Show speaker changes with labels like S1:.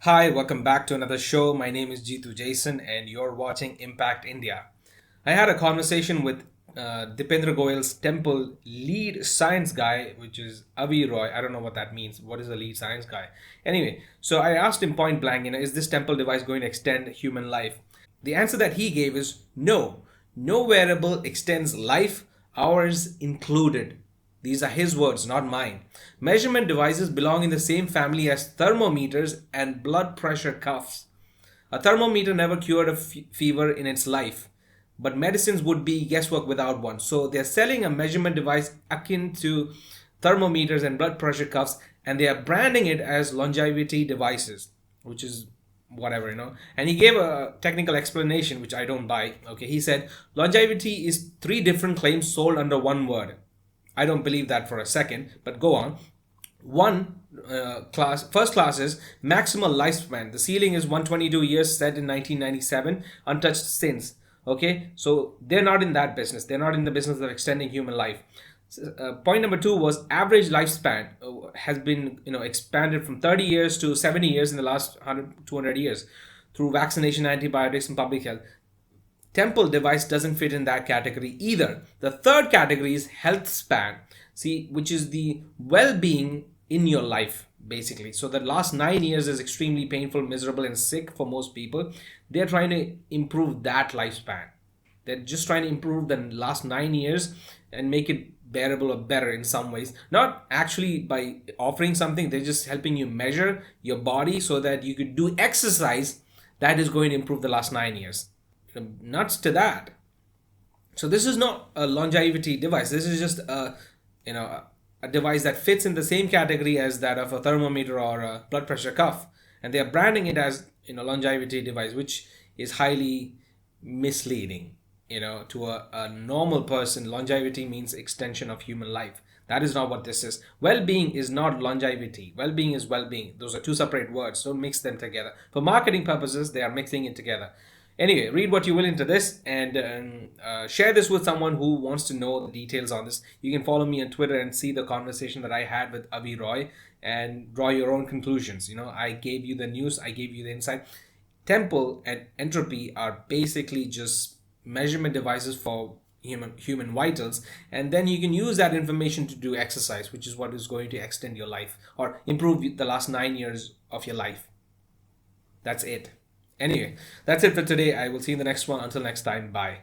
S1: Hi, welcome back to another show. My name is Jeetu Jason, and you're watching Impact India. I had a conversation with Deepinder Goyal's Temple lead science guy, which is Avi Roy. I don't know what that means. What is a lead science guy? Anyway, so I asked him point blank, is this Temple device going to extend human life? The answer that he gave is no. No wearable extends life, ours included. These are his words, not mine. Measurement devices belong in the same family as thermometers and blood pressure cuffs. A thermometer never cured a fever in its life, but medicines would be guesswork without one. So they're selling a measurement device akin to thermometers and blood pressure cuffs, and they are branding it as longevity devices, which is whatever. And he gave a technical explanation, which I don't buy. Okay, he said longevity is three different claims sold under one word. I don't believe that for a second, but go on. First class is maximal lifespan. The ceiling is 122 years, set in 1997, untouched since. Okay, so they're not in that business. They're not in the business of extending human life. Point number two was average lifespan has been expanded from 30 years to 70 years in the last 100 200 years through vaccination, antibiotics, and public health. Temple device doesn't fit in that category either. The third category is health span, see, which is the well-being in your life, basically. So the last 9 years is extremely painful, miserable, and sick for most people. They're trying to improve that lifespan. They're just trying to improve the last 9 years and make it bearable or better in some ways. Not actually by offering something, they're just helping you measure your body so that you could do exercise that is going to improve the last 9 years. Nuts to that. So this is not a longevity device. This is just a device that fits in the same category as that of a thermometer or a blood pressure cuff, and they are branding it as longevity device, which is highly misleading. To a normal person, longevity means extension of human life. That is not what this is. Well-being is not longevity. Well-being is well-being. Those are two separate words. Don't mix them together. For marketing purposes, they are mixing it together. Anyway, read what you will into this, and share this with someone who wants to know the details on this. You can follow me on Twitter and see the conversation that I had with Avi Roy and draw your own conclusions. I gave you the news, I gave you the insight. Temple and Entropy are basically just measurement devices for human vitals, and then you can use that information to do exercise, which is what is going to extend your life or improve the last 9 years of your life. That's it. Anyway, that's it for today. I will see you in the next one. Until next time, bye.